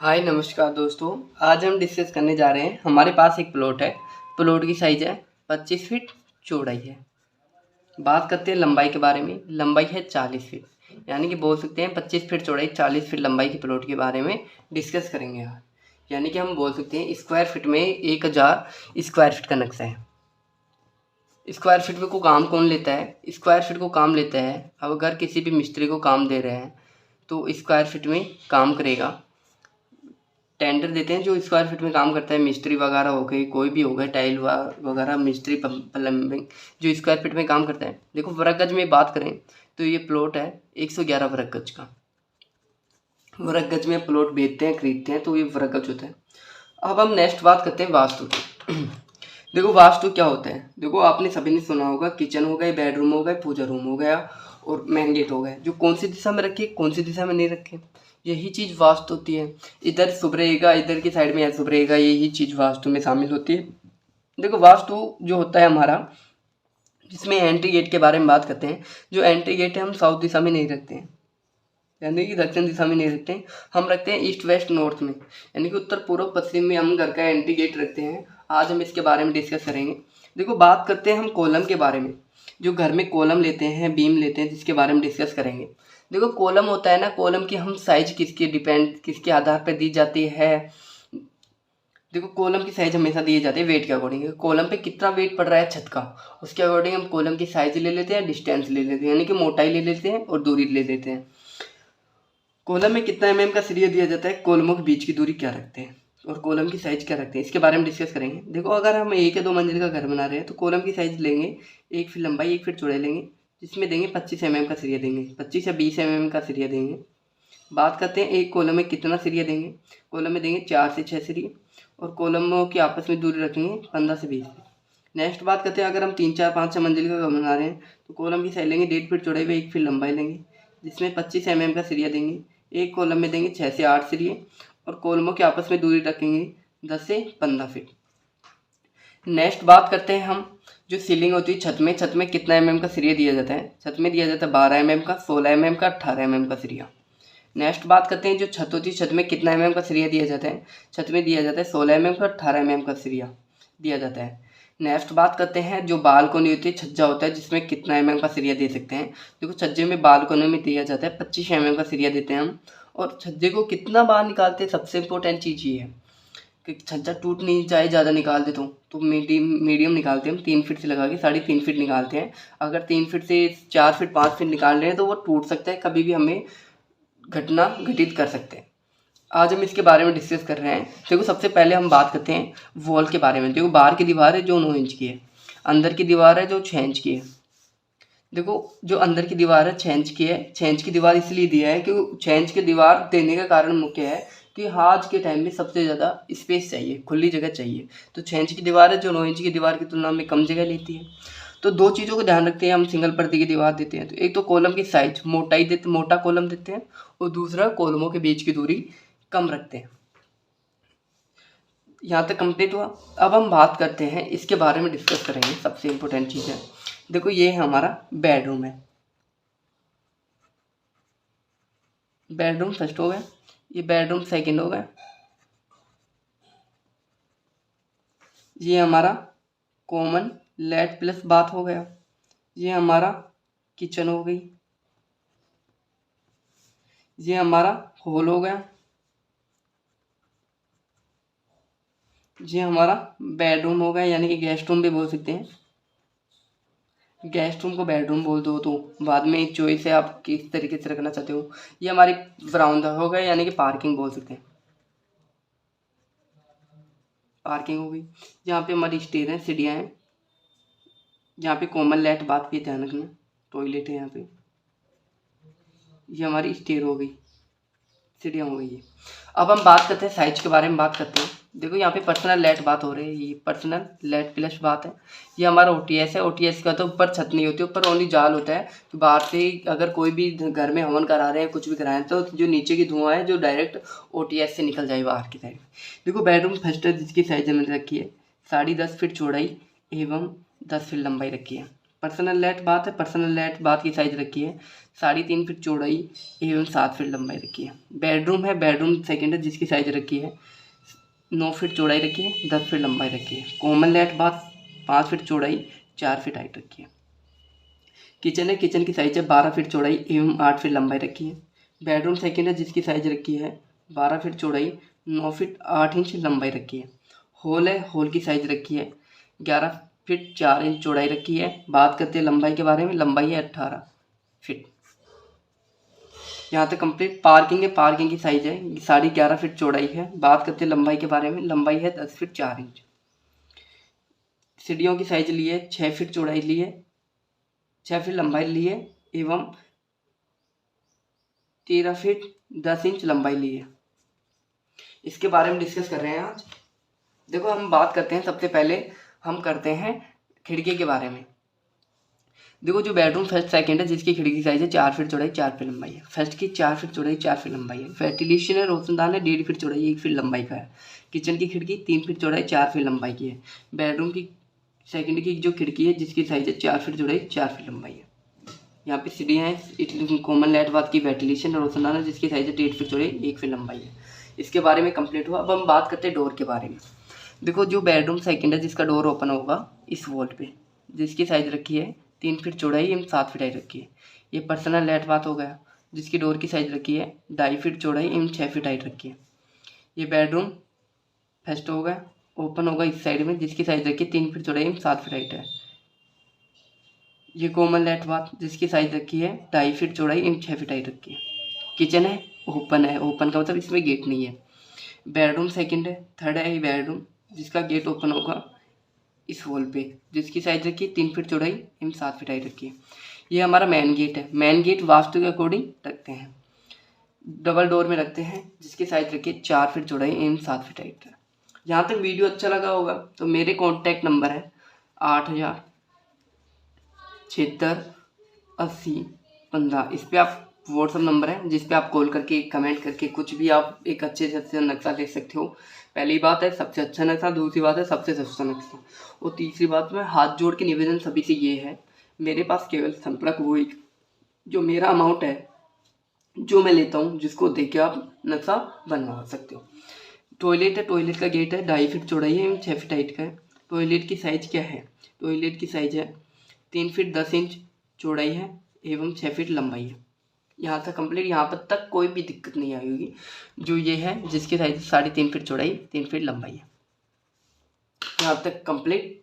हाय नमस्कार दोस्तों। आज हम डिस्कस करने जा रहे हैं। हमारे पास एक प्लॉट है। प्लॉट की साइज है 25 फीट, चौड़ाई है। बात करते हैं लंबाई के बारे में। लंबाई है 40 फीट, यानी कि बोल सकते हैं 25 फीट चौड़ाई 40 फीट लंबाई के प्लॉट के बारे में डिस्कस करेंगे आज। यानी कि हम बोल सकते हैं स्क्वायर फीट में 1000 स्क्वायर फीट का नक्शा है। स्क्वायर फीट को काम कौन लेता है? स्क्वायर फीट को काम लेता है अब अगर किसी भी मिस्त्री को काम दे रहे हैं तो स्क्वायर फीट में काम करेगा। टेंडर देते हैं जो स्क्वायर फीट में काम करता है, मिस्त्री वगैरह हो गए, कोई भी हो गए, टाइल वगैरह मिस्त्री, प्लम्बिंग, जो स्क्वायर फीट में काम करता है। देखो वर्ग गज में बात करें तो ये प्लॉट है 111 वर्ग गज का। वर्ग गज में प्लॉट बेचते हैं, खरीदते हैं तो ये वर्ग गज होता है। अब हम नेक्स्ट बात करते हैं वास्तु की। देखो वास्तु क्या होता है। देखो आपने सभी ने सुना होगा, किचन हो गए, बेडरूम हो गए, पूजा रूम हो गया और मेन गेट हो गए, जो कौन सी दिशा में रखे, कौन सी दिशा में नहीं रखे, यही चीज़ वास्तु होती है। इधर शुभ रहेगा, इधर की साइड में अशुभ रहेगा, यही चीज़ वास्तु में शामिल होती है। देखो वास्तु जो होता है हमारा, जिसमें एंट्री गेट के बारे में बात करते हैं। जो एंट्री गेट है हम साउथ दिशा में नहीं रखते हैं, यानी कि दक्षिण दिशा में नहीं रखते हैं, हम रखते हैं ईस्ट वेस्ट नॉर्थ में, यानी कि उत्तर पूर्व पश्चिम में हम घर का एंट्री गेट रखते हैं। आज हम इसके बारे में डिस्कस करेंगे। देखो बात करते हैं हम कॉलम के बारे में। जो घर में कॉलम लेते हैं, बीम लेते हैं, जिसके बारे में डिस्कस करेंगे। देखो कॉलम होता है ना, कॉलम की हम साइज किसके आधार पर दी जाती है। देखो कॉलम की साइज हमेशा दी जाती है वेट के अकॉर्डिंग। कॉलम पे कितना वेट पड़ रहा है छत का, उसके अकॉर्डिंग हम कॉलम की साइज ले लेते हैं, डिस्टेंस ले लेते हैं, यानी कि मोटाई ले लेते हैं और दूरी ले लेते हैं। कॉलम में कितना एमएम का सरिया दिया जाता है, कॉलमों के बीच की दूरी क्या रखते हैं और कॉलम की साइज क्या रखते हैं, इसके बारे में डिस्कस करेंगे। देखो अगर हम 1 या 2 मंजिल का घर बना रहे हैं तो कॉलम की साइज लेंगे, 1 फीट लंबाई 1 फीट चौड़ाई लेंगे, जिसमें देंगे 25 एमएम का सरिया देंगे, 25 या 20 एमएम का सरिया देंगे। बात करते हैं एक कॉलम में कितना सरिया देंगे। कॉलम में देंगे 4 से 6 सरिये और कॉलमों की आपस में दूरी रखेंगे 15 से 20 फीट। नेक्स्ट बात करते हैं अगर हम 3, 4, 5, 6 मंजिल का घर बना रहे हैं तो कॉलम की साइज लेंगे 1.5 फीट चौड़ाई व 1 फीट लंबाई लेंगे, जिसमें 25 एमएम का सरिया देंगे। एक कॉलम में देंगे 6 से 8 सरिये और कॉलमों के आपस में दूरी रखेंगे 10 से 15 फीट। नेक्स्ट बात करते हैं हम जो सीलिंग होती है छत में। छत में कितना एमएम का सरिया दिया जाता है? छत में दिया जाता है 12 एमएम का, 16 एमएम का, 18 एमएम का सरिया। नेक्स्ट बात करते हैं जो छत होती है, छत में कितना एमएम का सरिया दिया जाता है? छत में दिया जाता है 16 एमएम का, 18 एमएम का सरिया दिया जाता है। नेक्स्ट बात करते हैं जो बालकोनी होती है, छज्जा होता है, जिसमें कितना एमएम का सरिया दे सकते हैं। देखो छज्जे में बालकोनी में दिया जाता है 25 एमएम का सरिया देते हैं हम। और छज्जे को कितना बाहर निकालते हैं, सबसे इम्पोर्टेंट चीज़ ये है कि छज्जा टूट नहीं जाए, ज़्यादा निकाल दे तो मीडियम निकालते हैं हम, 3 फीट से लगा के 3.5 फीट निकालते हैं। अगर 3 फीट से 4 फीट 5 फीट निकाल रहे हैं तो वो टूट सकता है, कभी भी हमें घटना घटित कर सकते हैं। आज हम इसके बारे में डिस्कस कर रहे हैं। देखो सबसे पहले हम बात करते हैं वॉल के बारे में। देखो बाहर की दीवार है जो 9 इंच की है, अंदर की दीवार है जो 6 इंच की है। देखो जो अंदर की दीवार है 6 इंच की है। 6 इंच की दीवार इसलिए दिया है क्योंकि 6 इंच की दीवार देने का कारण मुख्य है कि आज के टाइम में सबसे ज़्यादा स्पेस चाहिए, खुली जगह चाहिए। तो 6 इंच की दीवार है जो 9 इंच की दीवार की तुलना में कम जगह लेती है। तो दो चीज़ों को ध्यान रखते हैं हम सिंगल पर्दे की दीवार देते हैं तो एक तो कॉलम की साइज मोटाई देते, मोटा कॉलम देते हैं, और दूसरा कॉलमों के बीच की दूरी कम रखते हैं। यहाँ तक कंप्लीट हुआ। अब हम बात करते हैं इसके बारे में डिस्कस करेंगे। सबसे इम्पोर्टेंट चीज़ है, देखो ये हमारा बेडरूम है। बेडरूम फर्स्ट हो गया, ये बेडरूम सेकंड हो गया, ये हमारा कॉमन लेट प्लस बाथ हो गया, ये हमारा किचन हो गई, ये हमारा हॉल हो गया, ये हमारा बेडरूम हो गया, यानी कि गेस्ट रूम भी बोल सकते हैं। गेस्ट रूम को बेडरूम बोल दो तो बाद में चॉइस है आप किस तरीके से रखना चाहते हो। ये हमारी बरामदा हो गया, यानी कि पार्किंग बोल सकते हैं, पार्किंग हो गई। यहाँ पे हमारी स्टेयर है, सीढ़ियाँ हैं, यहाँ पे कॉमन लेट बात भी ध्यान रखना, टॉयलेट है यहाँ पे। ये हमारी स्टेयर हो गई, सीढ़ियाँ हो गई है। अब हम बात करते हैं साइज के बारे में बात करते हैं। देखो यहाँ पे पर्सनल लेट बात हो रही है, ये पर्सनल लेट प्लस बात है। ये हमारा ओटीएस है। ओटीएस का तो ऊपर छत नहीं होती, ऊपर ओनली जाल होता है। तो बाहर से अगर कोई भी घर में हवन करा रहे हैं, कुछ भी कराएं, तो जो नीचे की धुआं है जो डायरेक्ट ओटीएस से निकल जाए बाहर की साइड। देखो बेडरूम फर्स्ट है, जिसकी साइज हमने रखी है 10.5 फीट चौड़ाई एवं 10 फीट लंबाई रखी है, पर्सनल लेट बाथ है, पर्सनल लेट बाथ की साइज रखी है 3.5 फीट चौड़ाई एवं 7 फीट लंबाई रखी है। बेडरूम है, बेडरूम सेकंड है जिसकी साइज रखी है 9 फीट चौड़ाई रखी है, 10 फीट लंबाई रखी है। कॉमन लेट बाथ 5 फीट चौड़ाई 4 फीट हाइट रखी है। किचन है, किचन की साइज है 12 फीट चौड़ाई एवं 8 फीट लंबाई रखी है। बेडरूम सेकंड है जिसकी साइज रखी है 12 फीट चौड़ाई 9 फीट 8 इंच लंबाई रखी है। हॉल है, हॉल की साइज रखी है 11 फीट 4 इंच चौड़ाई रखी है। बात करते हैं लंबाई के बारे में, लंबाई है 18 फीट। यहाँ तक कंप्लीट। पार्किंग है, पार्किंग की साइज है 11.5 फीट चौड़ाई है। बात करते हैं लंबाई के बारे में, लंबाई है 10 फीट 4 इंच। सीढ़ियों की साइज ली है 6 फीट चौड़ाई ली है, 6 फीट लंबाई ली है एवं 13 फीट 10 इंच लंबाई ली है। इसके बारे में डिस्कस कर रहे हैं आज। देखो हम बात करते हैं, सबसे पहले हम करते हैं खिड़की के बारे में। देखो जो बेडरूम फर्स्ट सेकंड है जिसकी खिड़की साइज है 4 फीट चौड़ाई 4 फीट लंबाई है। फर्स्ट की 4 फीट चौड़ाई 4 फीट लंबाई है। वेंटिलेशन है, रोशनदान है 1.5 फीट चौड़ाई 1 फीट लंबाई का है। किचन की खिड़की 3 फीट चौड़ाई 4 फीट लंबाई की है। बेडरूम की सेकंड की जो खिड़की है जिसकी साइज है 4 फीट चौड़ाई 4 फीट लंबाई है। यहाँ पे सीढ़ियाँ हैं, कॉमन लेट बाथ की वेंटिलेशन और रोशनदान है जिसकी साइज है 1.5 फीट चौड़ाई 1 फीट लंबाई है। इसके बारे में कंप्लीट हुआ। अब हम बात करते हैं डोर के बारे में। देखो जो बेडरूम सेकंड है जिसका डोर ओपन होगा इस वॉल पे, जिसकी साइज रखी है 3 फीट चौड़ाई एवं 7 फीट हाइट रखी है। ये पर्सनल लेट बाथ हो गया जिसकी डोर की साइज रखी है 2.5 फीट चौड़ाई एवं 6 फीट हाइट रखी है। ये बेडरूम फर्स्ट होगा, ओपन होगा इस साइड में जिसकी साइज रखी है 3 फीट चौड़ाई एवं 7 फीट हाइट है। ये कॉमन लेट बाथ जिसकी साइज रखी है 2.5 फीट चौड़ाई एवं 6 फीट हाइट रखी है। किचन है, ओपन है, ओपन का मतलब इसमें गेट नहीं है। बेडरूम सेकंड है, थर्ड है ये बेडरूम जिसका गेट ओपन होगा इस वॉल पे, जिसकी साइज रखी है 3 फीट चौड़ाई एवं 7 फीट हाइट रखी है। ये हमारा मेन गेट है। मेन गेट वास्तु के अकॉर्डिंग रखते हैं, डबल डोर में रखते हैं जिसकी साइज रखी है 4 फीट चौड़ाई एवं 7 फीट हाइट है। यहाँ तक वीडियो अच्छा लगा होगा तो मेरे कॉन्टैक्ट नंबर है 80768015। इस पर आप व्हाट्सअप नंबर है जिस पे आप कॉल करके कमेंट करके कुछ भी आप एक अच्छे से अच्छा नक्शा ले सकते हो। पहली बात है सबसे अच्छा नक्शा, दूसरी बात है सबसे सस्ता नक्शा, और तीसरी बात में हाथ जोड़ के निवेदन सभी से ये है, मेरे पास केवल संपर्क वो एक जो मेरा अमाउंट है जो मैं लेता हूँ जिसको देख के आप नक्शा बनवा सकते हो। टॉयलेट है, टॉयलेट का गेट है 2.5 फीट चौड़ाई है 6 फीट हाइट का है। टॉयलेट की साइज क्या है, टॉयलेट की साइज है 3 फीट 10 इंच चौड़ाई है एवं 6 फीट लंबाई है। यहाँ तक कंप्लीट, यहाँ पर तक कोई भी दिक्कत नहीं आई होगी। जो ये है जिसकी साइज 3.5 फीट चौड़ाई 3 फीट लंबाई है, यहाँ तक कंप्लीट।